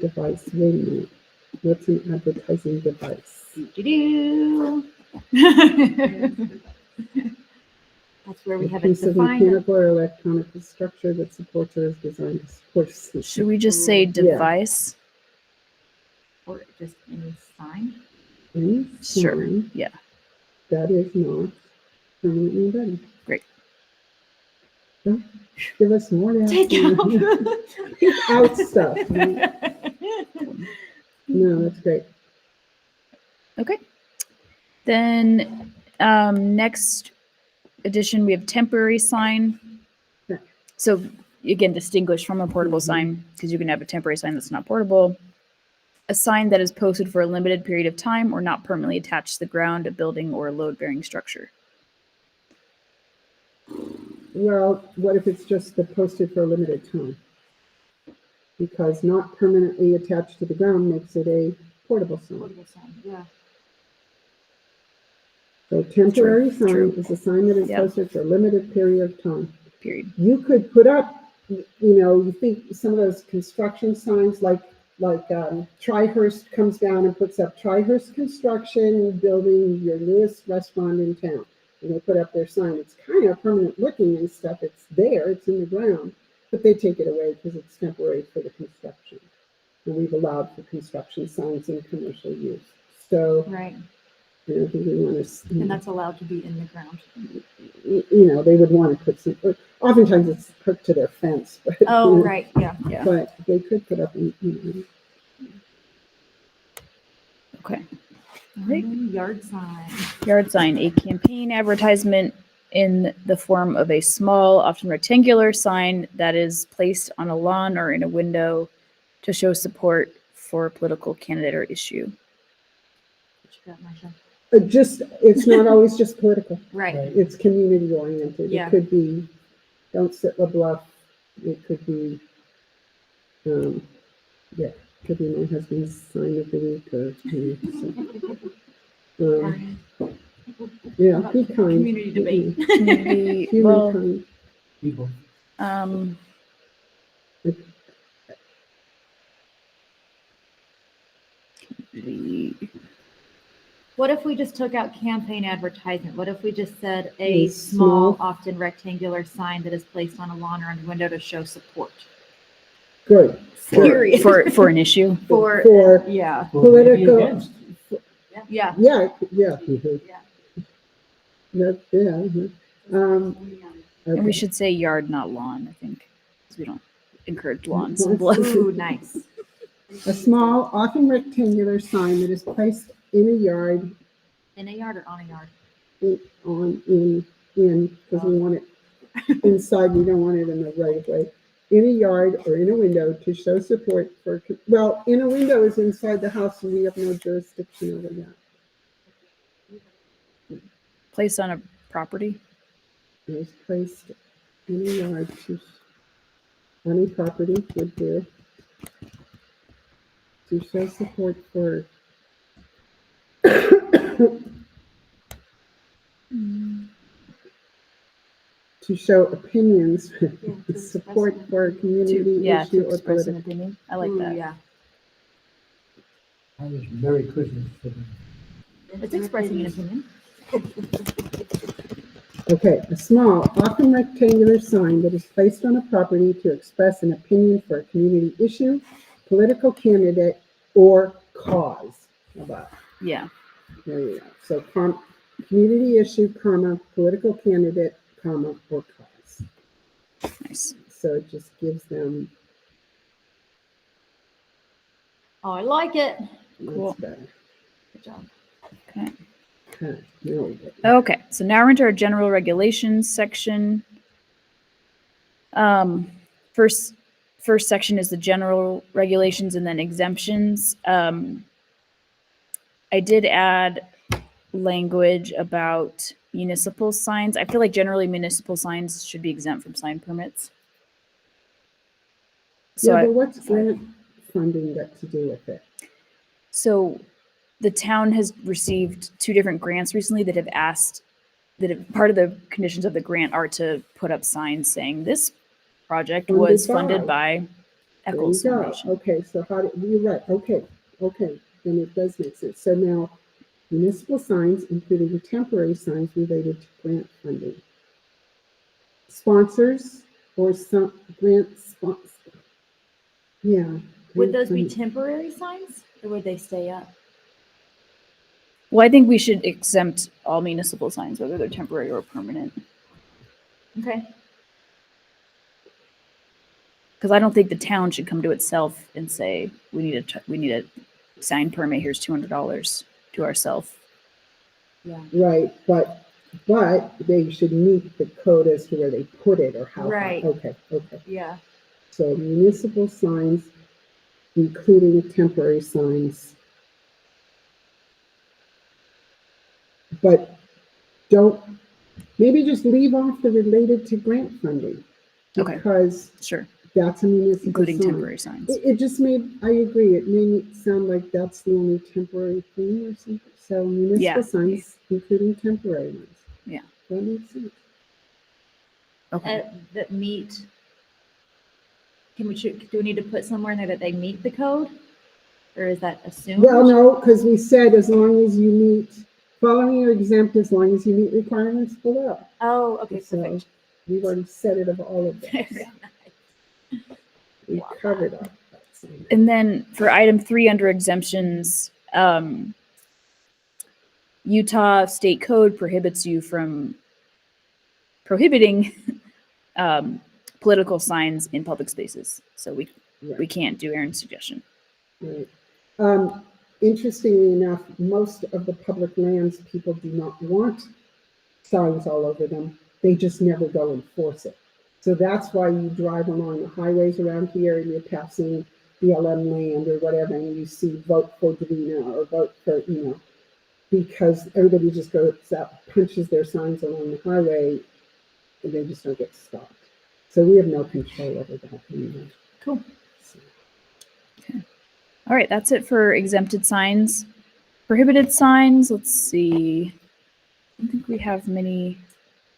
device. Wait a minute. What's an advertising device? That's where we A have it piece of defined. mechanical or electronic structure that supports or is designed to support. Should we just say device? Or just any sign. Any Sure. sign Yeah. that is not permanently embedded. Great. Don't give us more to Take Take out stuff. No, that's great. Okay. Then next edition, we have temporary sign. Yeah. So again, distinguished from a portable sign, because you can have a temporary sign that's not portable. A sign that is posted for a limited period of time or not permanently attached to the ground, a building, or a load-bearing structure. Well, what if it's just the posted for a limited time? Because not permanently attached to the ground makes it a portable sign. Portable sign, yeah. So temporary sign True. is a sign that is Yep. posted for a limited period of time. Period. You could put up, you think some of those construction signs like Trihurst comes down and puts up Trihurst Construction building your newest restaurant in town. And they put up their sign. It's kind of permanent looking and stuff. It's there, it's in the ground, but they take it away because it's temporary for the construction. And we've allowed for construction signs in commercial use. So Right. I don't think we want to. And that's allowed to be in the ground. They would want to put some. Oftentimes it's hooked to their fence. But, Oh, right. Yeah. Yeah. But they could put up. Okay. All right. Yard sign. Yard sign, a campaign advertisement in the form of a small, often rectangular sign that is placed on a lawn or in a window to show support for a political candidate or issue. What you got, Marsha? It's not always just political. Right. It's community oriented. Yeah. It could be, don't sit the bluff. It could be, could be my husband's sign of the week or, yeah, be kind. Community debate. Community, Human well, kind. People. What if we just took out campaign advertisement? What if we just said A a small, small- often rectangular sign that is placed on a lawn or on a window to show support? Good. Period. for an issue. For Yeah. political. Against. Yeah. Yeah. Yeah. And we Okay. should say yard, not lawn, I think, because we don't encourage lawns in Bluff. Ooh, nice. A small, often rectangular sign that is placed in a yard, In a yard or on a yard? because we want it inside, we don't want it in the right of way. In a yard or in a window to show support for, well, in a window is inside the house and we have no jurisdiction over that. Placed on a property. It is placed in a yard on a property would do. To show support for to show opinions, support for a community To issue or express an political. opinion. I like Ooh, that. Yeah. I was Merry Christmas to them. It's expressing an opinion. Okay, a small, often rectangular sign that is placed on a property to express an opinion for a community issue, political candidate, or cause. How about? Yeah. There you go. So community issue, comma, political candidate, comma, or cause. Nice. So it just gives them. Oh, I like it. Cool. That's better. Good job. Okay. Okay, now we get- Okay. So now we're into our general regulations section. First section is the general regulations and then exemptions. I did add language about municipal signs. I feel like generally municipal signs should be exempt from sign permits. So Yeah, I- but what's grant funding got to do with it? So the town has received 2 different grants recently that have asked part of the conditions of the grant are to put up signs saying this project was funded by There you Eccles go. Foundation. Okay, so how do, you're right, okay, then it does make sense. So now, municipal signs, including the temporary signs related to grant funding. Sponsors or some grant sponsor. Yeah. Would grant those be funding. temporary signs or would they stay up? Well, I think we should exempt all municipal signs, whether they're temporary or permanent, Okay. because I don't think the town should come to itself and say we need a sign permit. Here's $200 to ourselves. Yeah. Right, but they should meet the code as to where they put it or how high. Right. Okay. Yeah. So municipal signs, including temporary signs. But maybe just leave off the related to grant funding. Okay. Because Sure, that's a municipal including sign. temporary signs. It just I agree, it made it sound like that's the only temporary thing or something. So municipal Yeah. signs, including temporary ones. Yeah. That makes sense. Okay. That meet. Do we need to put somewhere in there that they meet the code? Or is that assumed? Well, no, because we said as long as you meet, following or exempt as long as you meet requirements below. Oh, okay, So perfect. we've already said it of all of those. Very nice. We Wow. covered all that. And then for item 3 under exemptions, Utah state code prohibits you from prohibiting political signs in public spaces. So we can't do Aaron's suggestion. Right. Interestingly enough, most of the public lands, people do not want signs all over them. They just never go enforce it. So that's why you drive along the highways around here and you're passing BLM land or whatever, and you see vote for Davina or vote for, because everybody just goes out, punches their signs along the highway, and they just don't get stopped. So we have no control over that anymore. Cool. Okay. All right, that's it for exempted signs. Prohibited signs, let's see. I don't think we have many,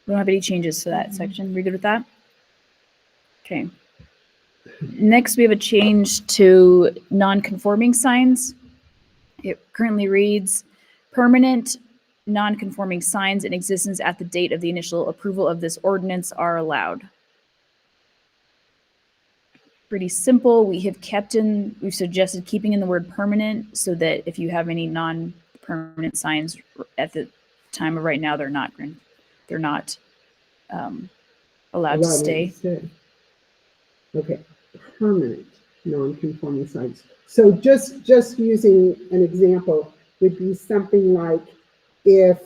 we don't have any changes to that section. We good with that? Okay. Next, we have a change to non-conforming signs. It currently reads, permanent non-conforming signs in existence at the date of the initial approval of this ordinance are allowed. Pretty simple. We've suggested keeping in the word permanent so that if you have any non-permanent signs at the time of right now, they're not allowed to stay. Okay, permanent non-conforming signs. So just using an example would be something like if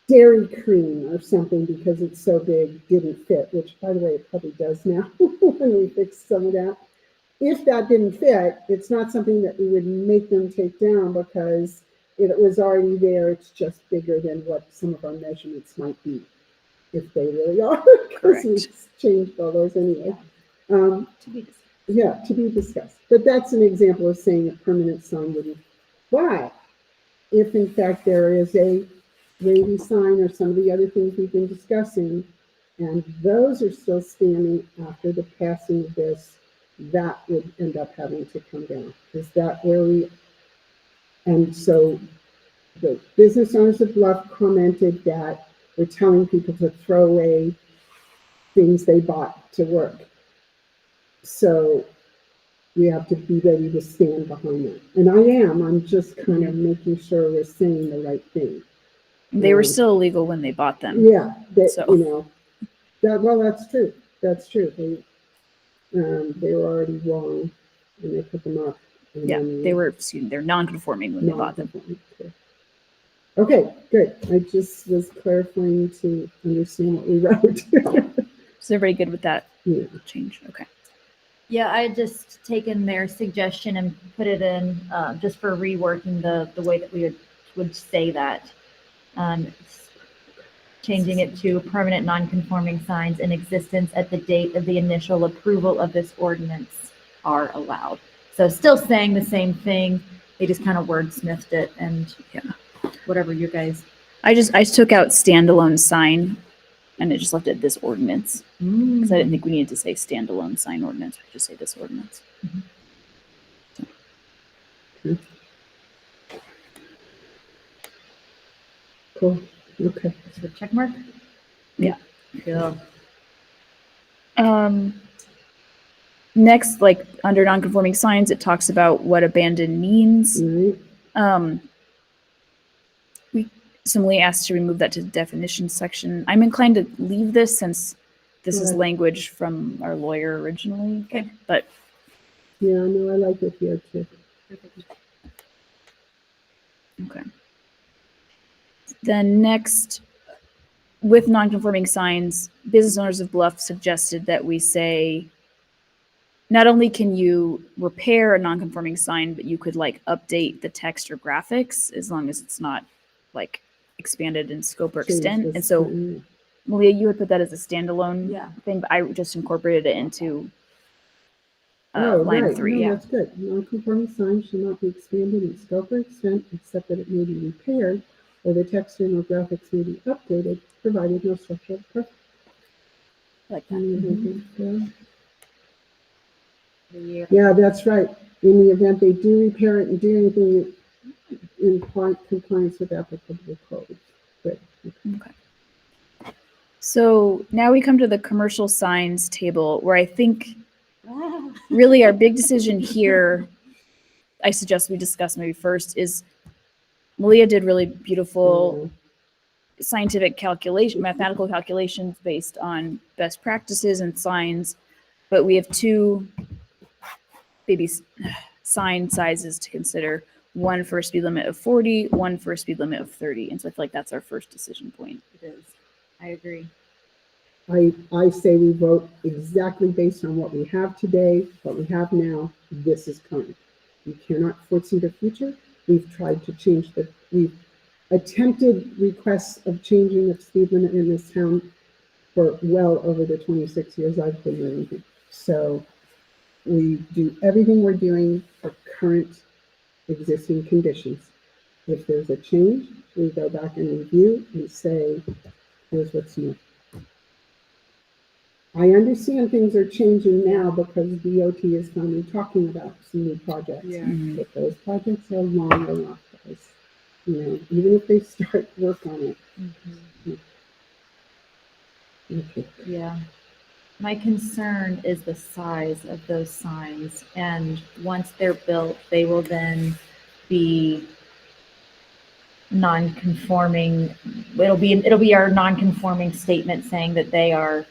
Dairy Cream or something, because it's so big, didn't fit, which by the way, it probably does now when we fix some of that. If that didn't fit, it's not something that we would make them take down because it was already there. It's just bigger than what some of our measurements might be, if they really are, because we changed all those anyway. To be discussed. Yeah, to be discussed. But that's an example of saying a permanent sign wouldn't. But if in fact there is a wavy sign or some of the other things we've been discussing, and those are still standing after the passing of this, that would end up having to come down. Is that where we? And so the business owners of Bluff commented that we're telling people to throw away things they bought to work. So we have to be ready to stand behind that. And I'm just kind of making sure we're saying the right thing. They were still illegal when they bought them. Yeah, So. That's true. That's true. They were already wrong when they put them up. Yeah, they're non-conforming when they bought them. Okay, good. I just was clarifying to understand what we wrote. Is everybody good with that change? Okay. Yeah, I had just taken their suggestion and put it in just for reworking the way that we would say that. Changing it to permanent non-conforming signs in existence at the date of the initial approval of this ordinance are allowed. So still saying the same thing. They just kind of wordsmithed it and whatever you guys. I took out standalone sign and it just left it this ordinance. Because I didn't think we needed to say standalone sign ordinance, we could just say this ordinance. Cool. Okay. Is it a check mark? Yeah. Cool. Next, like under non-conforming signs, it talks about what abandoned means. Right. We similarly asked to remove that to the definition section. I'm inclined to leave this since this is Right. language from our lawyer originally. Okay. But Yeah, no, I like it here too. okay. Then next, with non-conforming signs, business owners of Bluff suggested that we say, not only can you repair a non-conforming sign, but you could like update the text or graphics as long as it's not like expanded in scope or Change extent. this And so, to- Malia, you would put that as a standalone Yeah. thing, but I just incorporated it into Oh, line right. 3. No, Yeah. that's good. Non-conforming signs should not be expanded in scope or extent, except that it may be repaired or the text and or graphics may be updated, provided no structural defect. Like that. Yeah, that's right. In the event they do repair it and do anything in compliance with applicable codes. Good. Okay. So now we come to the commercial signs table where I think really our big decision here, I suggest we discuss maybe first, is Malia did really beautiful scientific calculation, mathematical calculations based on best practices and signs, but we have two baby sign sizes to consider. One for a speed limit of 40, one for a speed limit of 30. And so I feel like that's our first decision point. It is. I agree. I say we vote exactly based on what we have today, what we have now. This is current. You cannot foresee the future. We've tried to change we've attempted requests of changing the speed limit in this town for well over the 26 years I've been doing it. So we do everything we're doing for current existing conditions. If there's a change, we go back and review and say, here's what's new. I understand things are changing now because DOT is finally talking about some new projects. Yeah. But those projects are longer off, guys. You know, even if they start work on it. Okay. Yeah. My concern is the size of those signs, and once they're built, they will then be non-conforming. It'll be our non-conforming statement saying that they are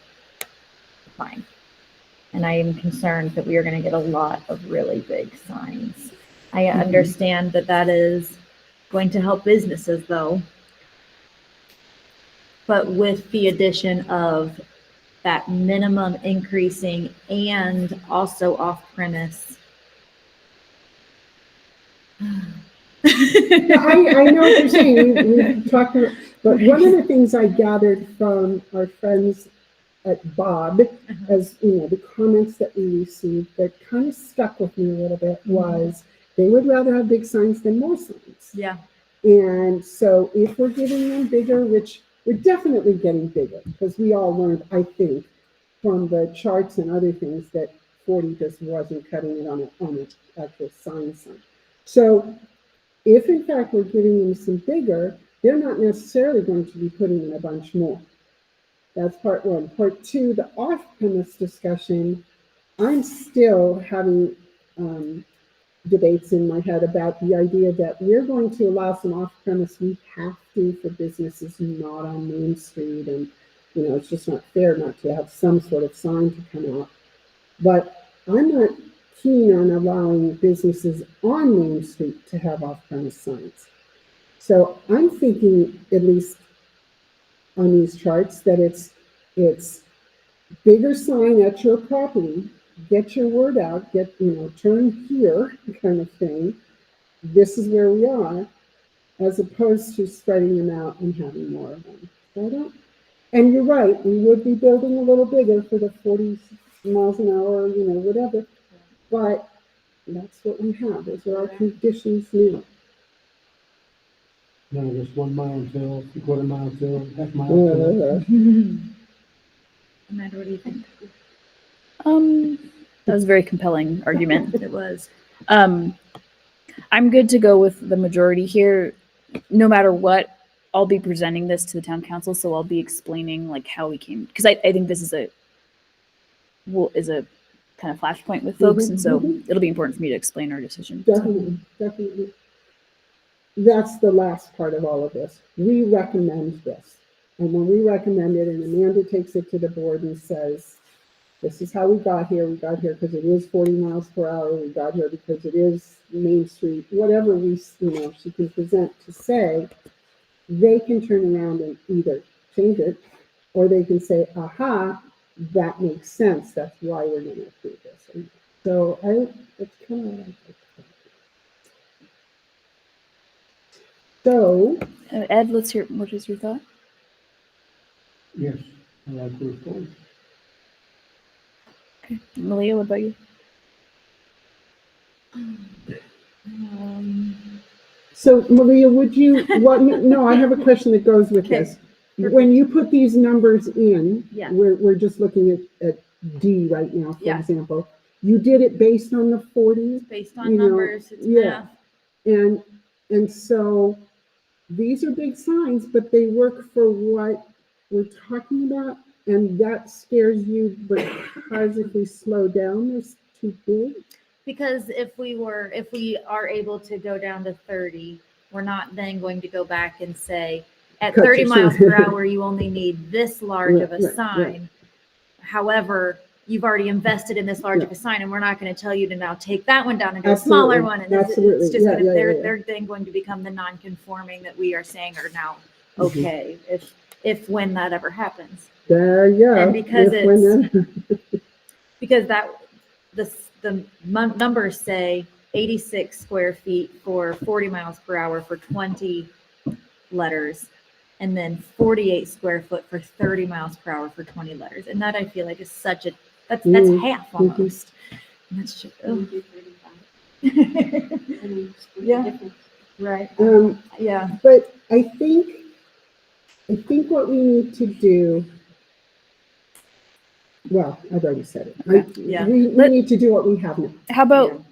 fine. And I am concerned that we are going to get a lot of really big signs. I understand that that is going to help businesses though, but with the addition of that minimum increasing and also off-premise. I know what you're saying. We've talked about, but one of the things I gathered from our friends at Bob, as you know, the comments that we received that kind of stuck with me a little bit was they would rather have big signs than more signs. Yeah. And so if we're giving them bigger, which we're definitely getting bigger, because we all learned, I think, from the charts and other things that 40 just wasn't cutting it on an actual sign. So if in fact we're giving them some bigger, they're not necessarily going to be putting in a bunch more. That's part one. Part two, the off-premise discussion, I'm still having debates in my head about the idea that we're going to allow some off-premise. We have to for businesses not on Main Street, and you know it's just not fair not to have some sort of sign to come out. But I'm not keen on allowing businesses on Main Street to have off-premise signs. So I'm thinking, at least on these charts, that it's bigger sign at your property. Get your word out, turn here kind of thing. This is where we are, as opposed to spreading them out and having more of them. And you're right, we would be building a little bigger for the 40 miles an hour, whatever. But that's what we have. Those are our conditions now. No, just 1 mile until, 3/4 mile until, half mile until. Amanda, what do you think? That was a very compelling argument. It was. I'm good to go with the majority here. No matter what, I'll be presenting this to the town council, so I'll be explaining like how we came, because I think this is a kind of flashpoint with folks, and so it'll be important for me to explain our decision. Definitely, definitely. That's the last part of all of this. We recommend this. And when we recommend it and Amanda takes it to the board and says, this is how we got here. We got here because it is 40 miles per hour. We got here because it is Main Street. Whatever she can present to say, they can turn around and either change it or they can say, aha, that makes sense. That's why we're going to approve this. And so it's kind of what I think. So, Ed, let's hear, what is your thought? Yes, I like those goals. Okay. Malia, what about you? so Maria, would you, no, I have a question that goes with Okay. this. When you put these numbers in, Yeah. we're just looking at D right now, for Yeah. example. You did it based on the 40? Based on numbers, it's yeah. math. And so these are big signs, but they work for what we're talking about, and that scares you because if we slow down, it's too big. Because if we are able to go down to 30, we're not then going to go back and say, at Cut 30 your miles sign. per hour, you only need this large of a Right. sign. However, you've already invested in this large of a sign, and we're not going to tell you to now take that one down and do a smaller one. And Absolutely. it's just Yeah, they're then going to become the non-conforming that we are saying are now okay if when that ever happens. There you go. And because because the numbers say 86 square feet for 40 miles per hour for 20 letters, and then 48 square foot for 30 miles per hour for 20 letters. And that I feel like is such that's half almost. And that's just, yeah. Right. Yeah. But I think what we need to do, well, I've already said it. Yeah. We need to do what we have now. How about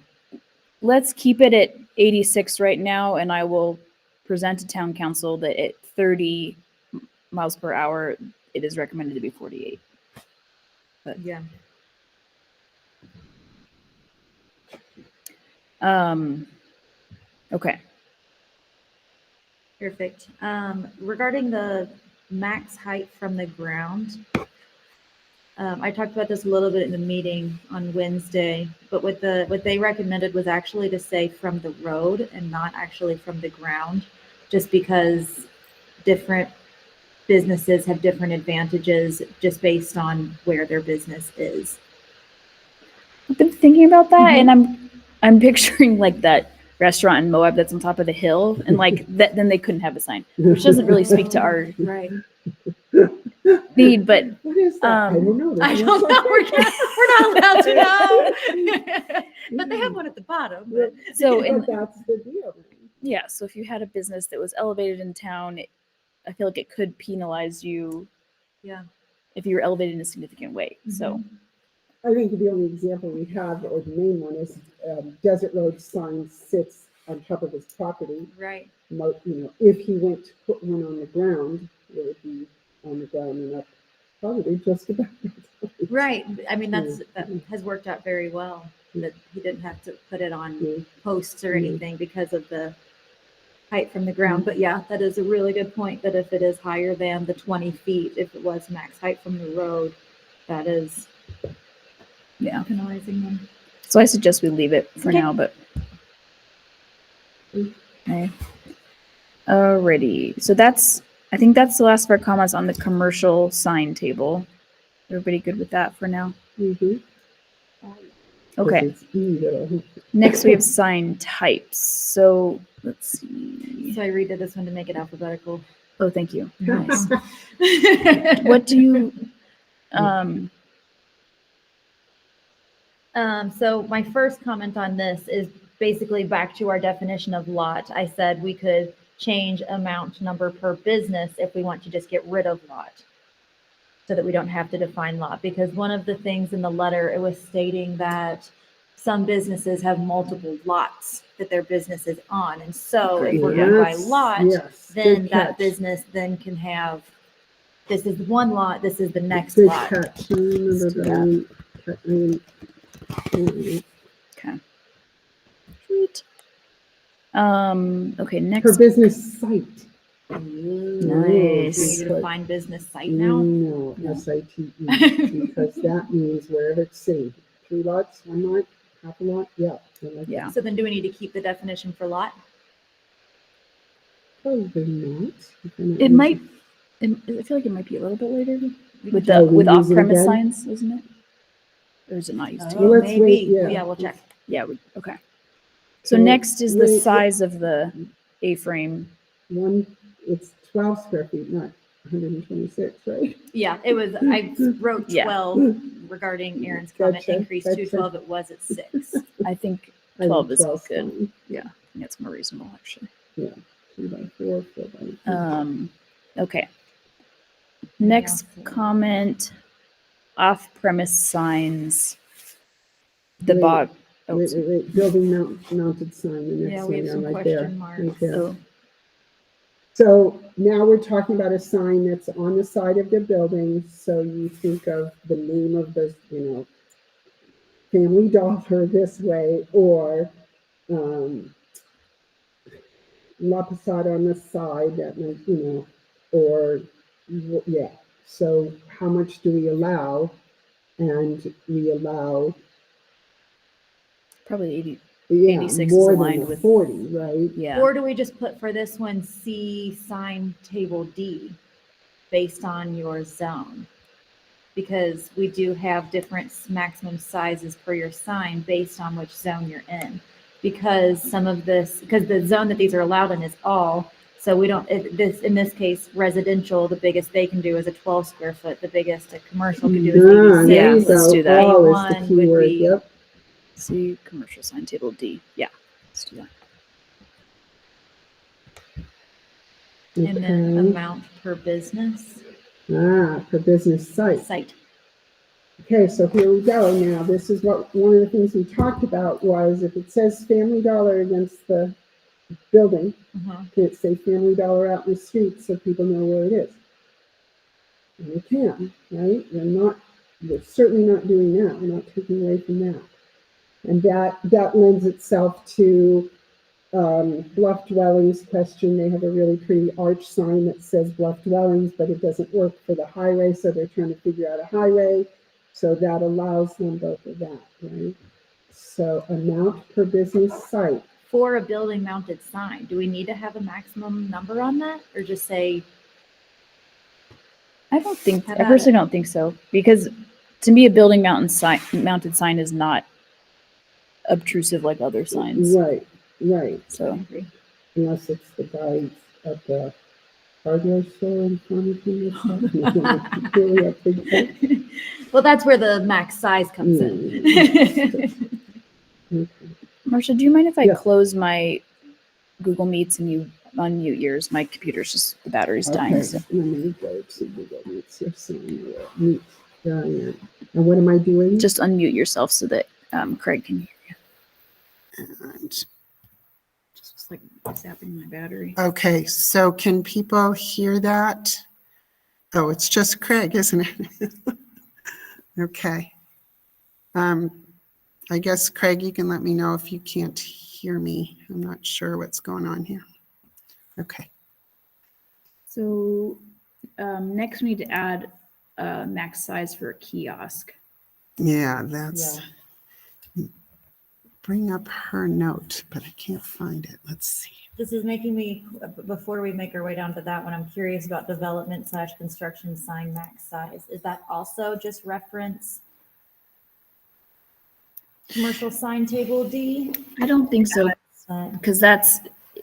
let's keep it at 86 right now, and I will present to town council that at 30 miles per hour, it is recommended to be 48. But Yeah. Okay. Perfect. Regarding the max height from the ground, I talked about this a little bit in the meeting on Wednesday, but what they recommended was actually to say from the road and not actually from the ground, just because different businesses have different advantages just based on where their business is. I've been thinking about that, and I'm picturing like that restaurant in Moab that's on top of the hill, and like that, then they couldn't have a sign, which doesn't really speak to our right need. But what is that? I don't know. I don't know. We're not allowed to know. But they have one at the bottom. But. So but that's the deal. Yeah. So if you had a business that was elevated in town, I feel like it could penalize you. Yeah. If you were elevated in a significant way. So. I think the only example we have, or the main one, is Desert Road sign sits on top of his property. Right. If he went to put one on the ground, it would be on the ground and up probably just about. Right. I mean, that has worked out very well. That he didn't have to put it on posts or anything because of the height from the ground. But yeah, that is a really good point. That if it is higher than the 20 feet, if it was max height from the road, that is. Yeah, penalizing them. So I suggest we leave it for now, but okay. Alrighty. So I think that's the last of our comments on the commercial sign table. Everybody good with that for now? Okay. Next we have sign types. So let's see. So I redid this one to make it alphabetical. Oh, thank you. Nice. What do you so my first comment on this is basically back to our definition of lot. I said we could change amount number per business if we want to just get rid of lot. so that we don't have to define lot. Because one of the things in the letter, it was stating that some businesses have multiple lots that their business is on. And so if we're going by Yes, lot, yes, then good that catch. business then can have, this is one lot, this is the next Good lot. catch. I remember that. Okay. Sweet. Okay, Per next. business site. Do Nice. we need to define business site now? No, No. SITE, because that means wherever it's seen. 3 lots, 1 lot, half a lot, yeah. I like Yeah. that. So then do we need to keep the definition for lot? Probably not. It might. I feel like it might be a little bit later with Oh, we with use it off-premise again? signs, isn't it? Or is it not used? Well, let's wait, maybe. yeah. Yeah, we'll check. Yeah. Okay. So So, next is the wait, size of the A-frame. It's 12 square feet, not 126, right? Yeah, it was, I wrote Yeah. 12 regarding Aaron's comment, Gotcha, increase to gotcha. 12, it was at 6. I think I think 12 is 12's good. fine. Yeah, I think that's more reasonable actually. 2 by 4, 4 by 3. Okay. Next Yeah. comment, off-premise signs. The Wait, bot. Oh, Wait, building mounted sign, the Yeah, next we one have some down right there. question marks. Right there. oh, So now we're talking about a sign that's on the side of the building. So you think of the name of the, Family Dollar this way, or La Posada on the side, that might, or yeah. So how much do we allow? And we allow, probably 80. yeah, 86 is more aligned than the with- 40, right? Yeah. Or do we just put for this one, C sign table D, based on your zone? Because we do have different maximum sizes per your sign based on which zone you're in. Because because the zone that these are allowed in is all, so we don't, in this case, residential, the biggest they can do is a 12 square foot, the biggest a commercial can do is Ah, 86. there you let's go. do that. All is A1 the key would word. be- Yep. See commercial sign table D. Yeah. Let's do that. And then Okay. amount per business Per business site. site. Okay, so here we go. Now, this is what one of the things we talked about was if it says Family Dollar against the building, Mhm. can it say Family Dollar out in the street so people know where it is? And we can, right? We're certainly not doing that. We're not taking away from that. And that lends itself to Bluff Dwellings question. They have a really pretty arch sign that says Bluff Dwellings, but it doesn't work for the highway, so they're trying to figure out a highway. So that allows them both of that, right? So amount per business site. For a building mounted sign, do we need to have a maximum number on that, or just say, I How I about personally don't think so, because to me a building mounted sign is not obtrusive like other signs. Right. So Unless it's the guy at the hardware store in Farmington or something. Really a big thing. well, that's where the max size comes in. Okay. Marcia, do you mind if I Yeah. close my Google Meets and you unmute yours? My computer's just the battery's dying. Okay, So. let me go to Google Meets here. So Meet. And what am I doing? Just unmute yourself so that Craig can hear you. And- Just like zapping my battery. Okay, so can people hear that? Oh, it's just Craig, isn't it? Okay. I guess, Craig, you can let me know if you can't hear me. I'm not sure what's going on here. Okay. So next we need to add a max size for a kiosk. Yeah, that's. Bring up her note, but I can't find it. Let's see. This is making me, before we make our way down to that one, I'm curious about development / construction sign max size. Is that also just reference commercial sign table D? I don't think so, Uh, because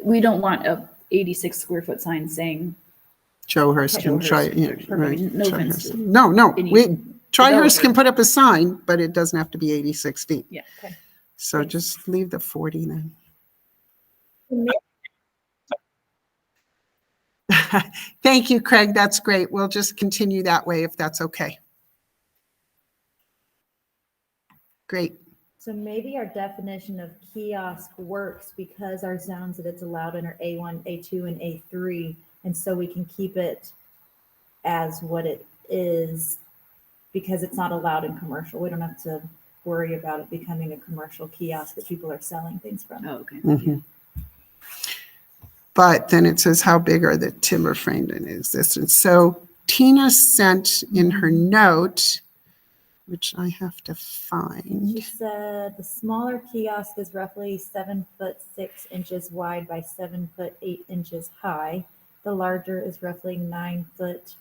we don't want a 86 square foot sign saying Joe Hurst Joe can try. Hurst, Yeah, perfect. right. No Joe offense Hurst. to No. any Troy Hurst can developer. put up a sign, but it doesn't have to be 80/16. yeah. Okay. So just leave the 40 then. Thank you, Craig. That's great. We'll just continue that way if that's okay. Great. So maybe our definition of kiosk works because our zones that it's allowed in are A1, A2, and A3. And so we can keep it as what it is because it's not allowed in commercial. We don't have to worry about it becoming a commercial kiosk that people are selling things from. Oh, okay. Mhm. But then it says, how big are the timber framed in existence? So Tina sent in her note, which I have to find. She said the smaller kiosk is roughly 7'6" wide by 7'8" high. The larger is roughly 9'5"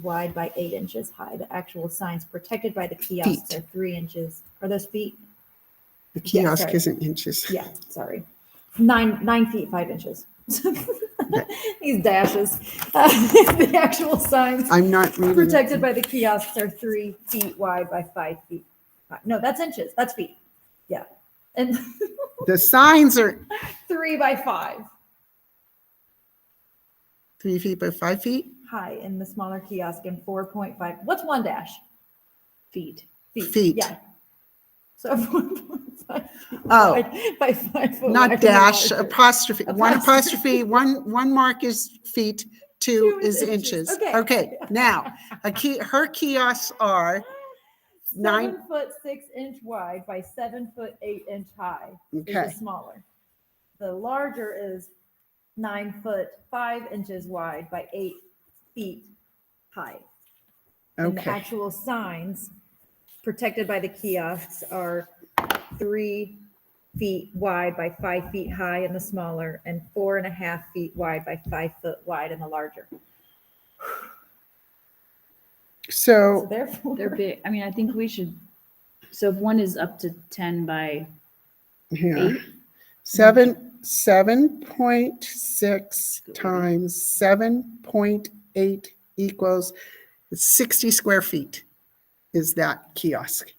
wide by 8" high. The actual signs protected by the kiosks Feet. are 3 inches. Are those feet? The Yeah, kiosk sorry. isn't inches. Yeah, sorry. 9 feet 5 inches. These dashes. The actual signs I'm not reading. protected by the kiosks are 3 feet wide by 5 feet. No, that's inches. That's feet. Yeah. And The signs are 3 by 5 3 feet by 5 feet. high in the smaller kiosk and 4.5. What's one dash? Feet. Feet. Yeah. So 1.5 feet Oh. wide by 5 foot Not wide. dash, and the larger. apostrophe. One Apostrophe. apostrophe, one mark is feet, two Two is is inches. inches. Okay, now, her kiosks are 7'6" wide by 7'8" high. Is Okay. the smaller. The larger is 9'5" wide by 8 feet high. And the Okay, actual signs protected by the kiosks are 3 feet wide by 5 feet high in the smaller and 4.5 feet wide by 5 foot wide in the larger. So so, therefore, They're big. I mean, I think we should, so if one is up to 10 by here, 8, 7.6 times 7.8 equals 60 square feet is that kiosk.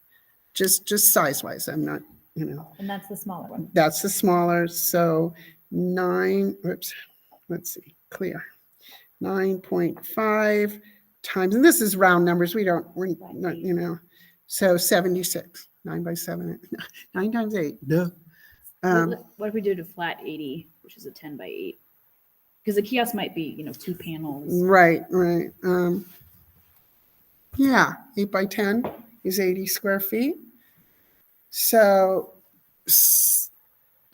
Just size wise, I'm not, and that's the smaller one. that's the smaller, so 9, let's see, clear. 9.5 times, and this is round numbers, we're not, so 76, 9 by 7, 9 times 8, duh. what if we did a flat 80, which is a 10 by 8? Because the kiosk might be, 2 panels. Right. Yeah, 8 by 10 is 80 square feet. So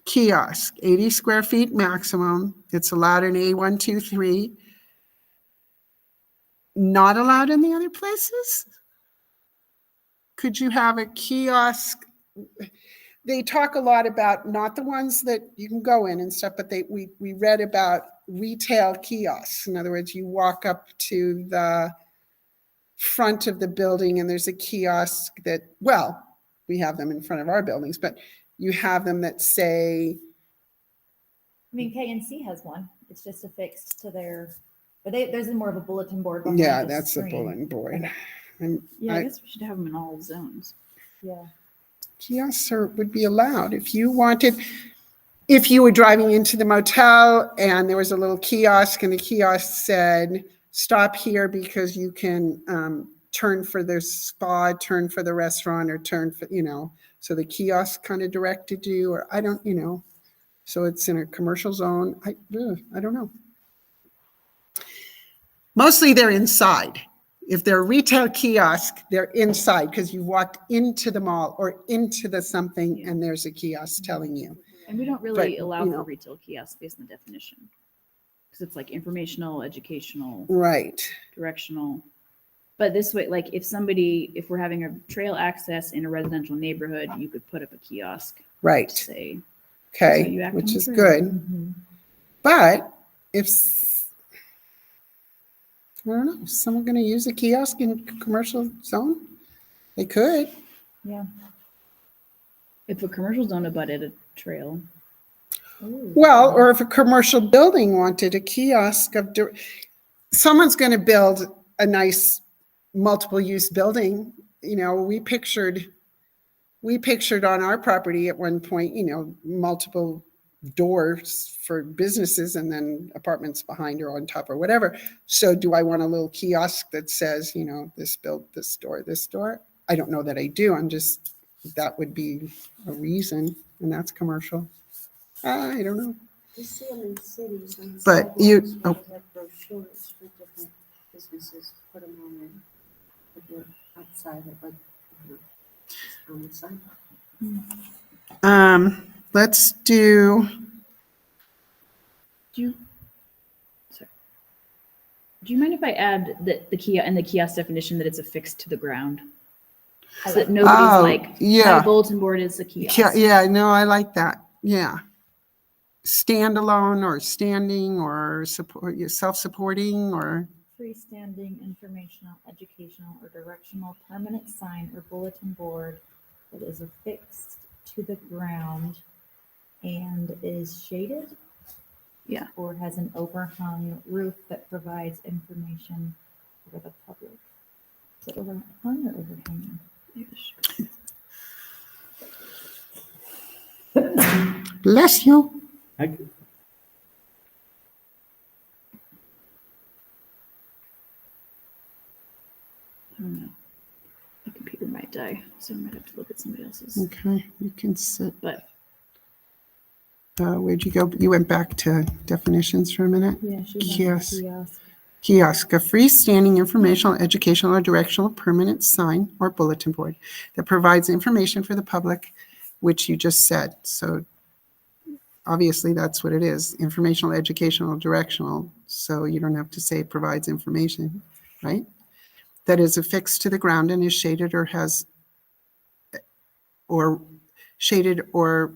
kiosk, 80 square feet maximum. It's allowed in A1, 2, 3. Not allowed in the other places? Could you have a kiosk? They talk a lot about not the ones that you can go in and stuff, but we read about retail kiosks. In other words, you walk up to the front of the building and there's a kiosk that, well, we have them in front of our buildings, but you have them that say, I mean, K&C has one. It's just affixed to their, but there's more of a bulletin board. Behind yeah, the that's the screen. bulletin board. Yeah, I guess we should have them in all zones. Yeah. Kiosks would be allowed if you wanted. If you were driving into the motel and there was a little kiosk and the kiosk said, stop here because you can turn for the spa, turn for the restaurant, or turn for, so the kiosk kind of directed you, or I don't, so it's in a commercial zone. I don't know. Mostly they're inside. If they're a retail kiosk, they're inside because you walked into the mall or into the something and there's a kiosk telling you. And we don't really But, allow for retail kiosks based on the definition. Because it's like informational, educational, Right. directional. But this way, like if we're having a trail access in a residential neighborhood, you could put up a kiosk to Right. say, Okay, So you act which on is the good. Mm-hmm. But if, I don't know, is someone going to use a kiosk in a commercial zone? They could. Yeah. if a commercial zone abutted a trail. Ooh. Well, or if a commercial building wanted a kiosk of, someone's going to build a nice multiple use building. We pictured on our property at one point, multiple doors for businesses and then apartments behind or on top or whatever. So do I want a little kiosk that says, you know, this built this door, this door? I don't know that I do. That would be a reason, and that's commercial. I don't know. You see them in cities. On But you- sidewalks, they have brochures for different businesses, put them on there. If you're outside of, like, you know, just on the sidewalk. Let's do, Do you mind if I add the kiosk definition that it's affixed to the ground? So that nobody's like, yeah. my bulletin board is a kiosk. Yeah, no, I like that. Yeah. Standalone or standing or self-supporting or, Freestanding, informational, educational, or directional permanent sign or bulletin board that is affixed to the ground and is shaded. Yeah. Or has an overhung roof that provides information for the public. Is it overhung or overhanging? bless you. I, I don't know. My computer might die, so I might have to look at somebody else's. Okay, you can sit. But Where'd you go? You went back to definitions for a minute? Yeah, Kiosk. Kiosk, a freestanding informational, educational, or directional permanent sign or bulletin board that provides information for the public, which you just said. So obviously that's what it is, informational, educational, directional. So you don't have to say provides information, right? That is affixed to the ground and is shaded or has, or shaded or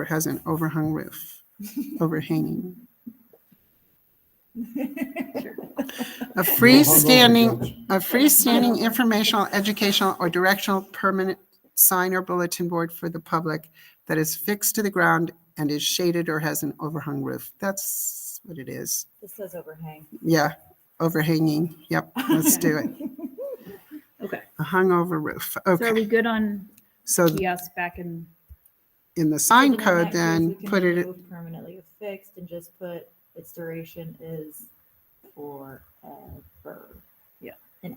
has an overhung roof, overhanging. A freestanding informational, educational, or directional permanent sign or bulletin board for the public that is fixed to the ground and is shaded or has an overhung roof. That's what it is. This says overhang. Yeah, overhanging. Yep, let's do it. okay. A hungover roof. So are we Okay, good on so kiosk back in? in the sign So in code, that case, then we can put it, remove permanently affixed and just put its duration is forever. Yeah. And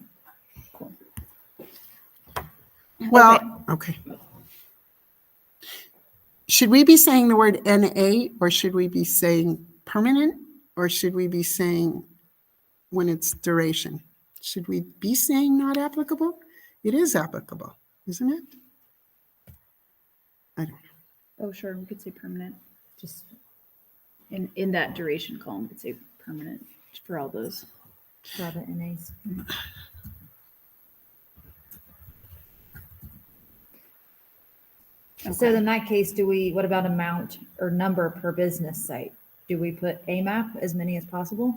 well, okay. Should we be saying the word NA or should we be saying permanent or should we be saying when it's duration? Should we be saying not applicable? It is applicable, isn't it? I don't know. Oh, sure. We could say permanent. just In that duration column, we could say permanent for all those. draw the NAs. So in that case, what about amount or number per business site? Do we put AMAP, as many as possible?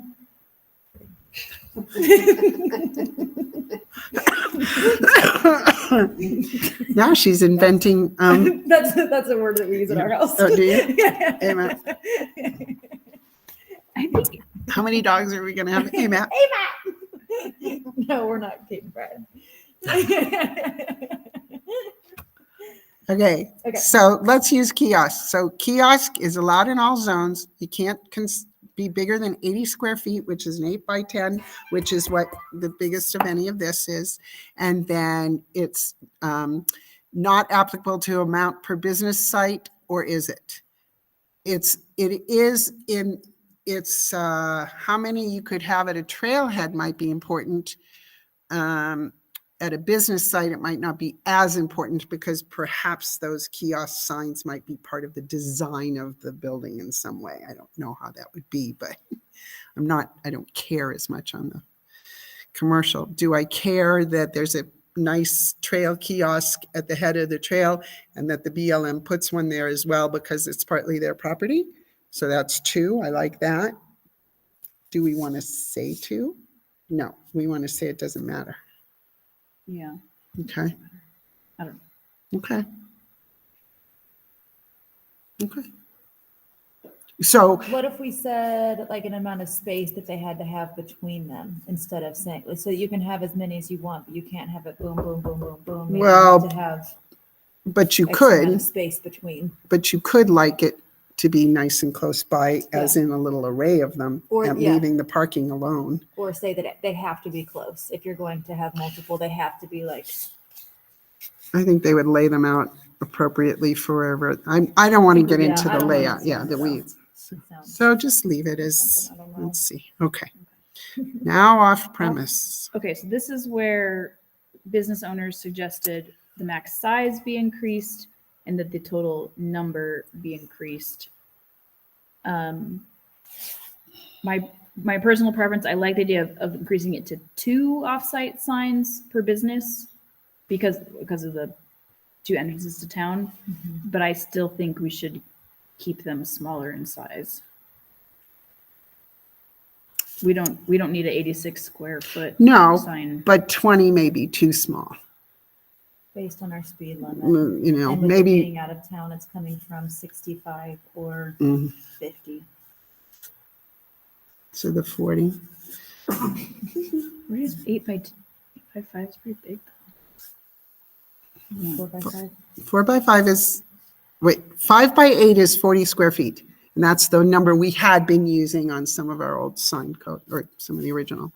Now she's inventing, That's a word that we use in our house. oh, do you? Amen. I think How many dogs are we going to have? Amen. No, we're not Kate and Brad. Okay, Okay. so let's use kiosk. So kiosk is allowed in all zones. You can't be bigger than 80 square feet, which is an 8 by 10, which is what the biggest of any of this is. And then it's not applicable to amount per business site, or is it? It is in, it's how many you could have at a trailhead might be important. At a business site, it might not be as important because perhaps those kiosk signs might be part of the design of the building in some way. I don't know how that would be, but I don't care as much on the commercial. Do I care that there's a nice trail kiosk at the head of the trail and that the BLM puts one there as well because it's partly their property? So that's 2. I like that. Do we want to say 2? No, we want to say it doesn't matter. yeah. Okay. I don't know. Okay. Okay. So, What if we said like an amount of space that they had to have between them instead of saying, so you can have as many as you want, but you can't have it boom, boom, boom, boom, boom. Maybe you Well, have to have but you X amount could, of space between. but you could like it to be nice and close by, as in a little array of them, Or- and yeah. leaving the parking alone. Or say that they have to be close. If you're going to have multiple, they have to be like, I think they would lay them out appropriately forever. I don't want to get Yeah, into I the don't want layout, to, yeah, the so. weeds. sounds So just leave it as, something, I don't know. let's see, okay. Now off premise. Okay, so this is where business owners suggested the max size be increased and that the total number be increased. My personal preference, I like the idea of increasing it to 2 offsite signs per business because of the 2 entrances to town, but I still think we should keep them smaller in size. We don't need an 86 square foot No, sign. but 20 may be too small. based on our speed limit. You know, And with it maybe, being out of town, it's coming from 65 or mm, 50. so the 40. Where is 8 by 5 is pretty big. 4x5. 4 by 5 is, wait, 5 by 8 is 40 square feet. And that's the number we had been using on some of our old sign code, or some of the original.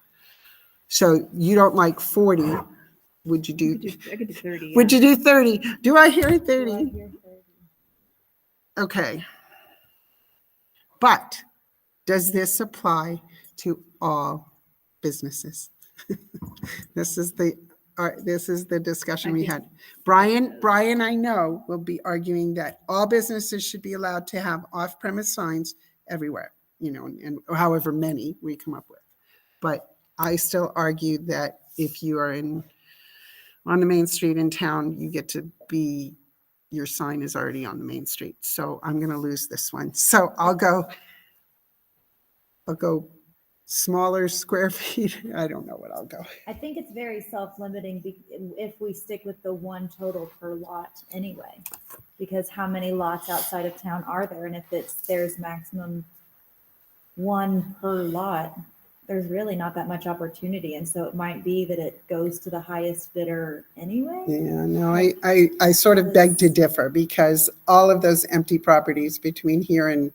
So you don't like 40. Would you do, I could do 30. would yeah. you do 30? Do I hear Do I 30? hear 30? Okay. But does this apply to all businesses? This is the discussion I we think had. Brian, I know, will be arguing that all businesses should be allowed to have off-premise signs everywhere, you know, and however many we come up with. But I still argue that if you are on the main street in town, you get to be, your sign is already on the main street. So I'm going to lose this one. So I'll go smaller square feet. I don't know what I'll go. I think it's very self-limiting if we stick with the 1 total per lot anyway. Because how many lots outside of town are there? And if there's maximum 1 per lot, there's really not that much opportunity. And so it might be that it goes to the highest bidder anyway. Yeah, no, I sort of beg to differ, because all of those empty properties between here and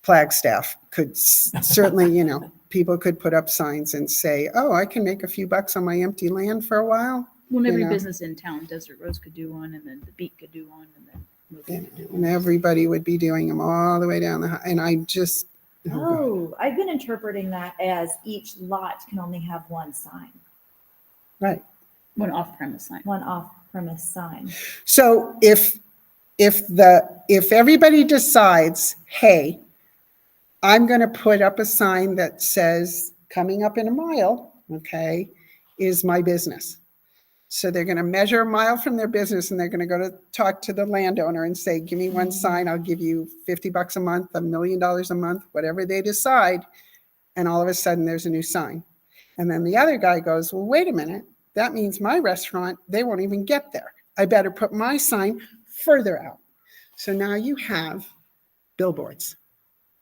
Flagstaff could certainly, you know, people could put up signs and say, oh, I can make a few bucks on my empty land for a while. Well, every know. business in town, Desert Rose could do one, and then the Beat could do one, and then Movie could do one. And everybody would be doing them all the way down and I just, God. Oh, I've been interpreting that as each lot can only have 1 sign, Right. One off-premise sign. 1 off-premise sign. So if everybody decides, hey, I'm going to put up a sign that says, coming up in a mile, okay, is my business. So they're going to measure a mile from their business, and they're going to go to talk to the landowner and say, give me 1 sign, I'll give you $50 a month, $1 million a month, whatever they decide. And all of a sudden there's a new sign. And then the other guy goes, well, wait a minute, that means my restaurant, they won't even get there. I better put my sign further out. So now you have billboards.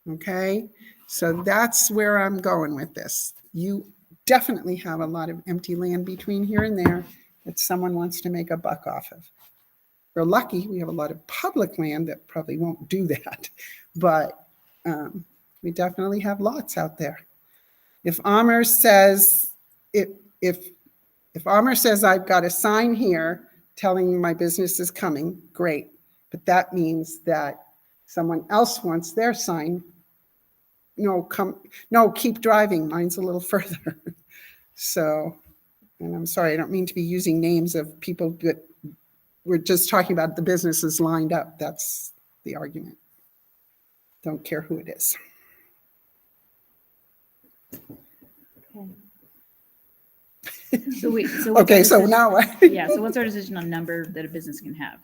Okay, so that's where I'm going with this. You definitely have a lot of empty land between here and there that someone wants to make a buck off of. We're lucky we have a lot of public land that probably won't do that, but we definitely have lots out there. If Amr says, if Amr says I've got a sign here telling my business is coming, great, but that means that someone else wants their sign. No, keep driving. Mine's a little further. So, and I'm sorry, I don't mean to be using names of people, but we're just talking about the businesses lined up. That's the argument. Don't care who it is. Okay. So wait, so what's Okay, our so decision- now what? Yeah, so what's our decision on number that a business can have?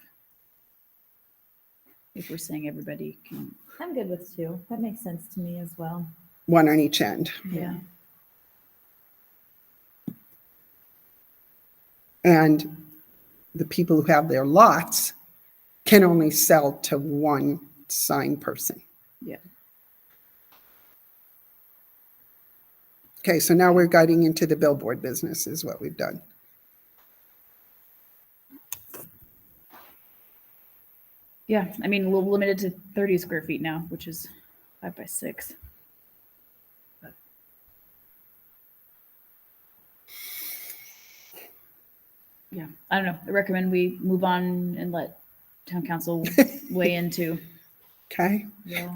If we're saying everybody can, I'm good with 2. That makes sense to me as well. 1 on each end. yeah. And the people who have their lots can only sell to 1 sign person. Yeah. Okay, so now we're guiding into the billboard business is what we've done. Yeah, I mean, we'll limit it to 30 square feet now, which is 5 by 6. Yeah, I don't know. I recommend we move on and let town council weigh into. Okay. Yeah.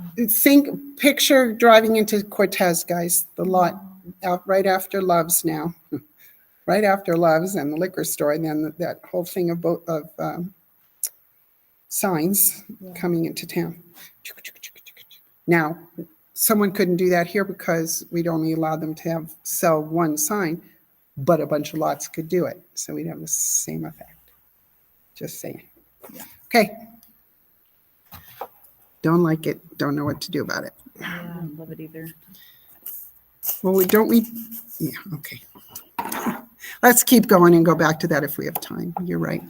Picture driving into Cortez, guys, the lot out right after Love's now. Right after Love's and the liquor store, and then that whole thing of signs coming into town. Now, someone couldn't do that here because we'd only allow them to sell one sign, but a bunch of lots could do it. So we'd have the same effect. Just saying. Yeah. Okay. Don't like it. Don't know what to do about it. I don't love it either. Well, don't we? Yeah, okay. Let's keep going and go back to that if we have time. You're right.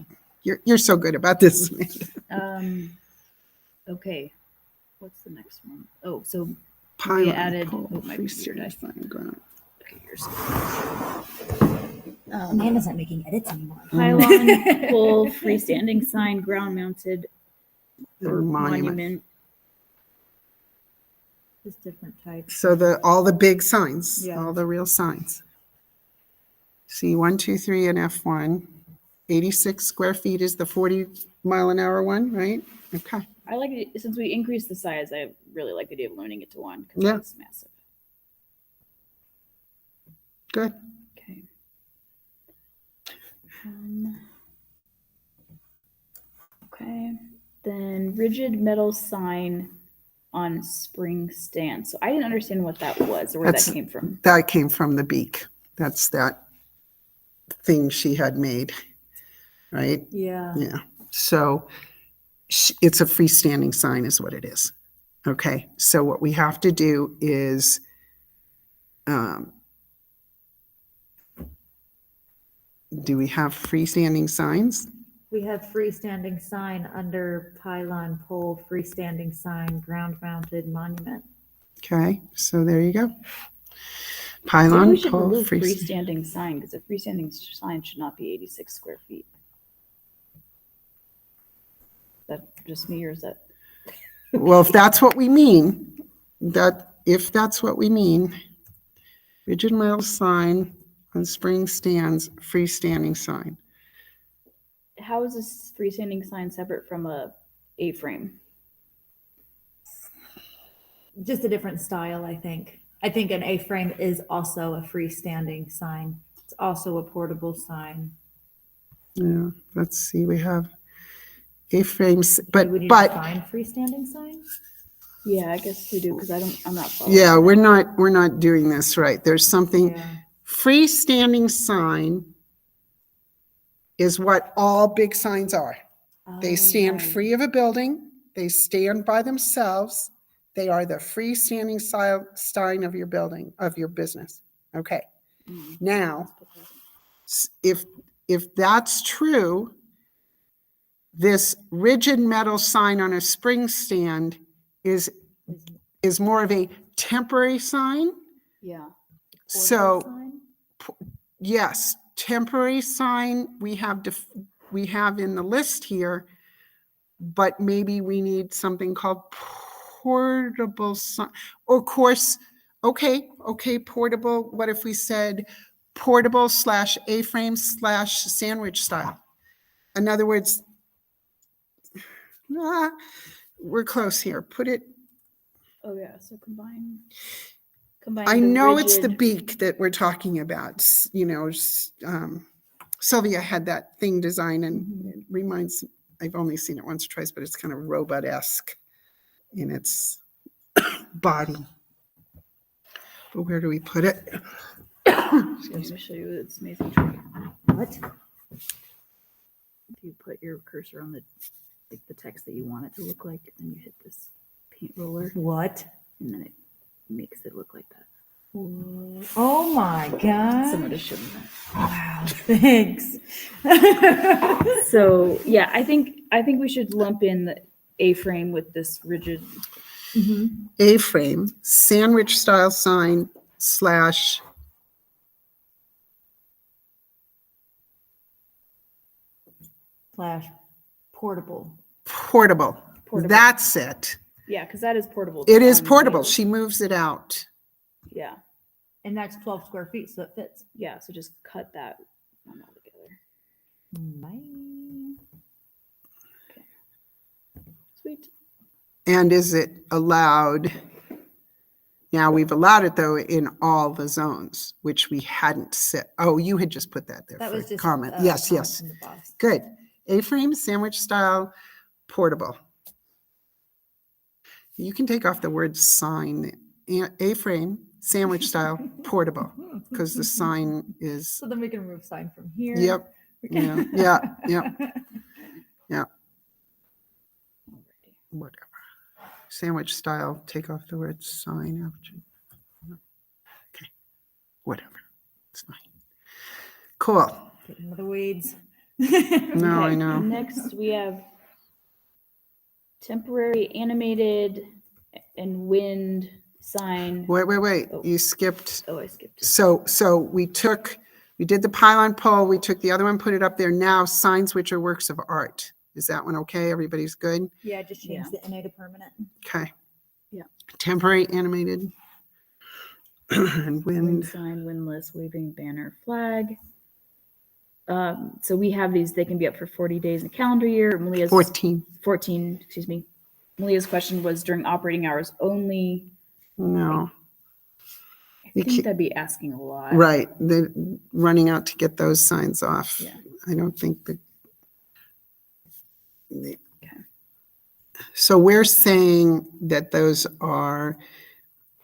You're so good about this, Amanda. Okay. What's the next one? Oh, so Pylon, added- pole, oh, it might be freestanding weird. sign, ground. okay, yours. Amanda's not making edits anymore. Pylon, pole, freestanding sign, ground mounted, or Monument. monument. Just different types. So all the big signs, Yeah. all the real signs. See, 1, 2, 3 and F1. 86 square feet is the 40-mile-an-hour one, right? Okay. I like it since we increased the size. I really like the idea of limiting it to 1 because Yeah. it's massive. Good. Okay. Okay. Then rigid metal sign on spring stand. So I didn't understand what that was or where That's- that came from. That came from the beak. That's that thing she had made, right? Yeah. Yeah. So it's a freestanding sign is what it is. Okay. So what we have to do is do we have freestanding signs? We have freestanding sign under pylon, pole, freestanding sign, ground mounted monument. Okay. So there you go. Maybe Pylon, we should pole, remove freestanding. freestanding sign because a freestanding sign should not be 86 square feet. Is that just me or is that? Well, if that's what we mean, rigid metal sign on spring stands, freestanding sign. How is this freestanding sign separate from a A-frame? Just a different style, I think. I think an A-frame is also a freestanding sign. It's also a portable sign. Yeah, let's see, we have A-frames, Do we need to define freestanding sign? Yeah, I guess we do because I'm not following. yeah, that. we're not doing this right. There's something, Yeah. freestanding sign is what all big signs are. They Oh, stand right. free of a building. They stand by themselves. They are the freestanding sign of your building, of your business. Okay. Mm. Now, if that's true, this rigid metal sign on a spring stand is more of a temporary sign. Yeah. So Portable sign? yes, temporary sign we have in the list here, but maybe we need something called portable sign. Of course, okay, portable. What if we said portable / A-frame / sandwich style? In other words, we're close here. Put it. Oh yeah. So combine. I the know it's the rigid- beak that we're talking about. You know, Sylvia had that thing designed, and it reminds. I've only seen it once or twice, but it's kind of robot-esque in its body. But where do we put it? Let me show you this amazing trick. What? If you put your cursor on the text that you want it to look like, then you hit this paint roller, What? and then it makes it look like that. Oh my Someone God. just showed me that. Wow, thanks. So yeah, I think we should lump in the A-frame with this rigid. Mhm. A-frame, sandwich style sign / Slash portable. portable. portable. That's it. Yeah, because that is portable. It is on portable. wheels. She moves it out. Yeah, And that's 12 square feet, so it fits. yeah. So just cut that one all together. Bye. Sweet. And is it allowed? Now, we've allowed it though in all the zones, which we hadn't set. Oh, you had just put that there That for was just comment. a Yes, comment yes. from the boss. Good. A-frame, sandwich style, portable. You can take off the word sign. A-frame, sandwich style, portable, because the sign is, So then we can remove sign from here. yep, We can- yeah, whatever. Sandwich style, take off the word sign. Okay, whatever. It's fine. Cool. Get into the weeds. No, I Okay, know. Next, we have temporary animated and wind sign. Wait. Oh. You skipped. Oh, I skipped. it. So we did the pylon pole, we took the other one, put it up there. Now signs which are works of art. Is that one okay? Everybody's good? Yeah, just change the NA to permanent. Okay. Yeah. Temporary animated and Wind wind. sign, windless, waving banner, flag. So we have these, they can be up for 40 days in a calendar year. Malia's 14, excuse me. Malia's question was during operating hours only. No, I You think can't- that'd be asking a lot. right. They're running out to get those signs off. Yeah. I don't think that. Okay. So we're saying that those are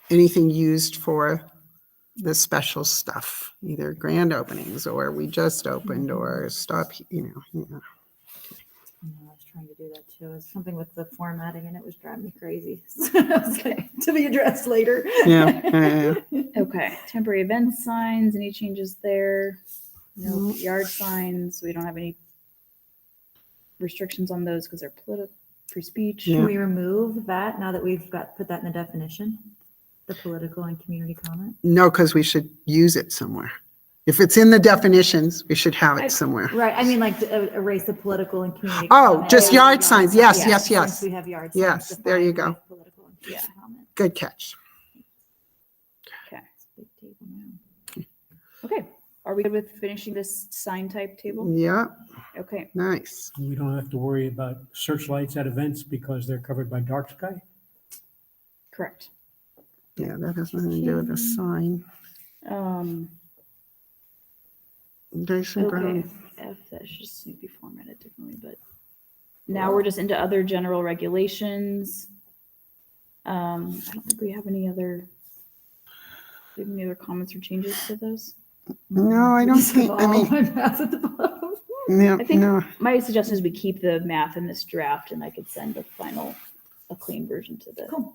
anything used for the special stuff, either grand openings or we just opened or stop, I know, I was trying to do that too. It's something with the formatting and it was driving me crazy. So I was like, to be addressed later. Yeah. Okay, temporary event signs, any changes there? No No. yard signs, we don't have any restrictions on those because they're free speech. Yeah. Can we remove that now that we've put that in the definition? The political and community comment? No, because we should use it somewhere. If it's in the definitions, we should have it somewhere. Right, I mean, like erase the political and community. Oh, comment. just yard signs. Yes, Yeah, yes, yes. Since we have yard signs. Yes, there you defined go. with political and Yeah. community comment. Good catch. Okay. Big table now. Okay, are we good with finishing this sign type table? Yeah, Okay, nice. We don't have to worry about searchlights at events because they're covered by dark sky. correct. Yeah, that has nothing to do with the sign. Jason Okay, Brown. F, that should just need to be formatted differently, but now we're just into other general regulations. I don't think we have any other, do you have any other comments or changes to those? No, I don't think, I mean, Pass at the bottom. no, I think no. my suggestion is we keep the math in this draft and I could send a clean version to the Cool.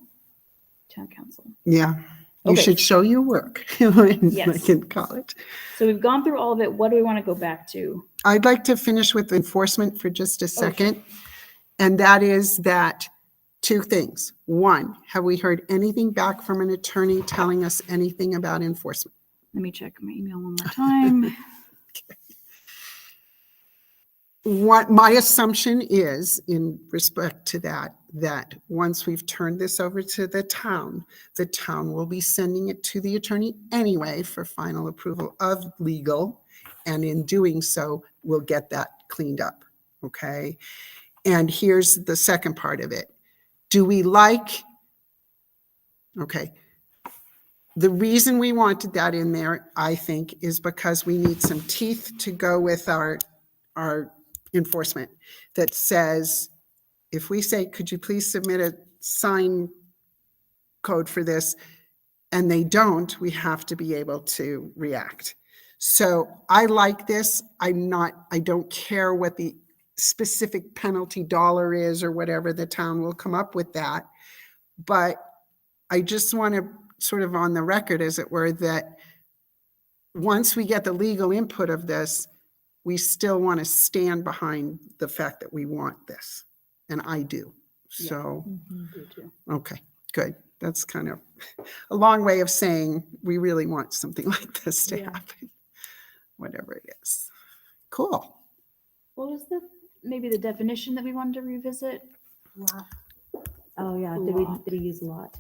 town council. Yeah, you Okay. should show your work like Yes. in college. So we've gone through all of it. What do we want to go back to? I'd like to finish with enforcement for just a second. And that is that two things. One, have we heard anything back from an attorney telling us anything about enforcement? Let me check my email one more time. What my assumption is in respect to that, that once we've turned this over to the town will be sending it to the attorney anyway for final approval of legal. And in doing so, we'll get that cleaned up. Okay. And here's the second part of it. Do we like, okay. The reason we wanted that in there, I think, is because we need some teeth to go with our enforcement that says, if we say, could you please submit a sign code for this? And they don't, we have to be able to react. So I like this. I don't care what the specific penalty dollar is or whatever, the town will come up with that. But I just want to sort of on the record, as it were, that once we get the legal input of this, we still want to stand behind the fact that we want this. And I do. So, Me too. okay, good. That's kind of a long way of saying we really want something like this to Yeah. happen, whatever it is. Cool. What was maybe the definition that we wanted to revisit? Oh, yeah, A did we lot. use a lot?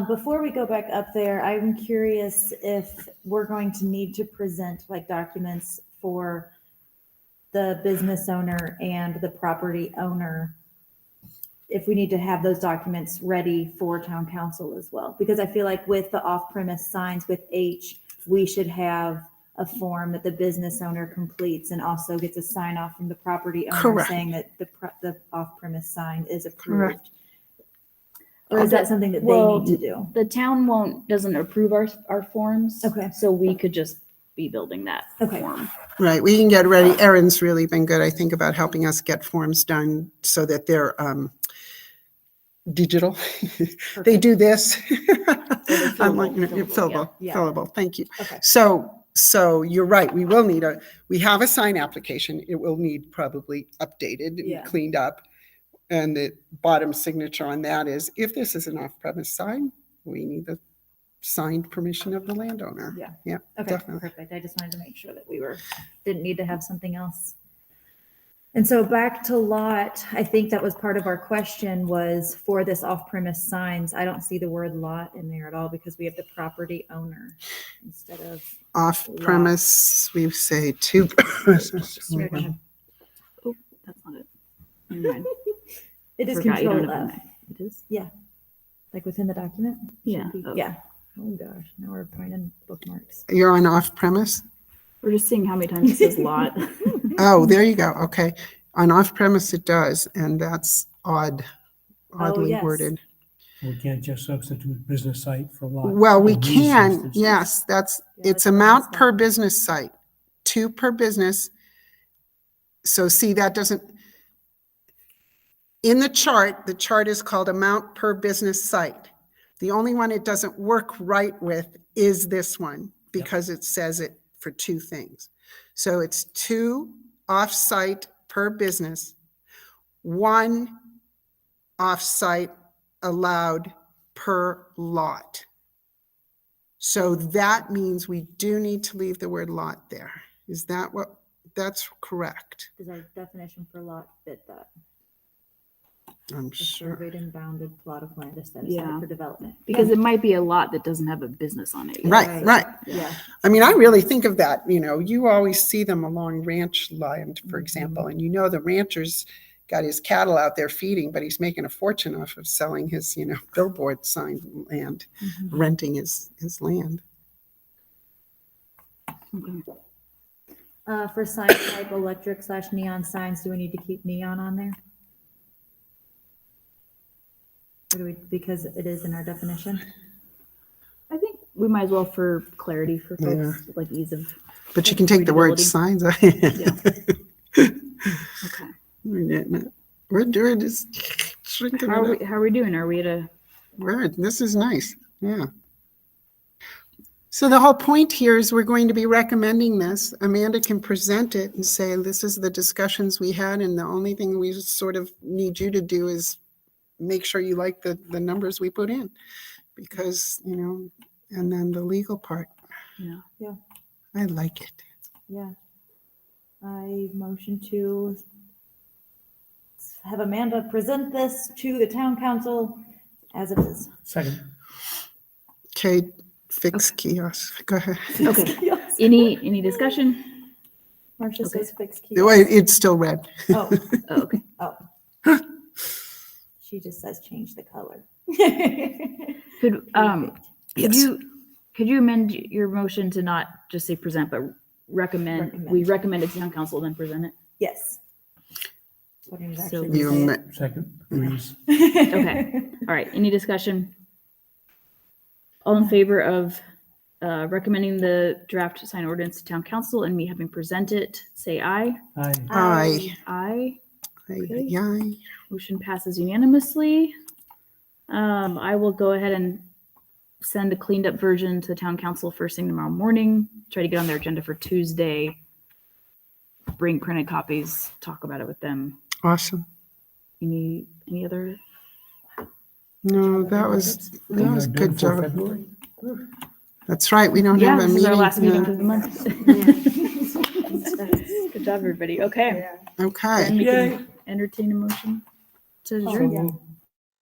Before we go back up there, I'm curious if we're going to need to present like documents for the business owner and the property owner. If we need to have those documents ready for town council as well, because I feel like with the off-premise signs with H, we should have a form that the business owner completes and also gets a sign off from the property owner Correct. saying that the off-premise sign is approved. Correct. Or is that something that they Well, need to do? The town doesn't approve our forms. Okay. So we could just be building that Okay. form. Right, we can get ready. Erin's really been good, I think, about helping us get forms done so that they're digital. They do this. I'm like, fillable, yeah. fillable, thank you. Okay. So you're right, we have a sign application. It will need probably updated Yeah. and cleaned up. And the bottom signature on that is, if this is an off-premise sign, we need the signed permission of the landowner. Yeah. Yeah, Okay, definitely. perfect. I just wanted to make sure that didn't need to have something else. And so back to lot, I think that was part of our question was for this off-premise signs. I don't see the word lot in there at all because we have the property owner instead of. Off-premise, we say two. Oh, that's not it. Never mind. It is Forgot you don't control have F, an A. It is? like within the document. Yeah. Should be- Oh. Yeah. Oh gosh, now we're finding bookmarks. You're on off-premise? We're just seeing how many times it says lot. Oh, there you go. Okay. On off-premise it does, and that's oddly yes. worded. We can't just substitute business site for lot. Well, we in these can, instances. yes, Yeah, it's that's what I amount was per thinking. business site, 2 per business. So see, that doesn't, in the chart is called amount per business site. The only one it doesn't work right with is this one because it says it for 2 things. So it's 2 off-site per business, 1 off-site allowed per lot. So that means we do need to leave the word lot there. Is that that's correct? Does our definition for lot fit that? I'm A sure. surveyed and bounded plot of land is set aside Yeah. for development. Because it might be a lot that doesn't have a business on it yet. Right. Yeah. I mean, I really think of that, you always see them along ranch land, for example, and the rancher's got his cattle out there feeding, but he's making a fortune off of selling his, billboard sign land, renting his land. Okay. For sign type, electric / neon signs, do we need to keep neon on there? Or do we, because it is in our definition? I think we might as well for clarity for folks, like ease of. But you can take the word Readability. signs. Okay. We're getting it. We're just shrinking How it up. are we doing? Are we at a? This is nice. Yeah. So the whole point here is we're going to be recommending this. Amanda can present it and say, this is the discussions we had, and the only thing we sort of need you to do is make sure you like the numbers we put in, because, and then the legal part. Yeah. Yeah. I like it. Yeah. I motion to have Amanda present this to the town council as it is. Second. Okay, fix kiosk. Go ahead. Okay. Yes. Any discussion? Marcia Okay. says fix key. Wait, it's still red. Oh, Oh, okay. oh. She just says change the color. Could you amend your motion to not just say present, but recommend? Recommend. We recommend it to town council, then present it. Yes. What did it So actually You say? ma- Second, agrees. Okay. All right. Any discussion? All in favor of recommending the draft sign ordinance to town council and me having presented, say aye. Aye. Aye. Aye. Aye, aye. Motion passes unanimously. I will go ahead and send a cleaned up version to the town council first thing tomorrow morning. Try to get on their agenda for Tuesday. Bring printed copies, talk about it with them. Awesome. Any other? No, that was We are done good for job. February. That's right. We don't Yeah, have a this is meeting. our last meeting Yeah. of the month. Good job, everybody. Okay. Okay. Then we can entertain a motion to adjourn. So moved.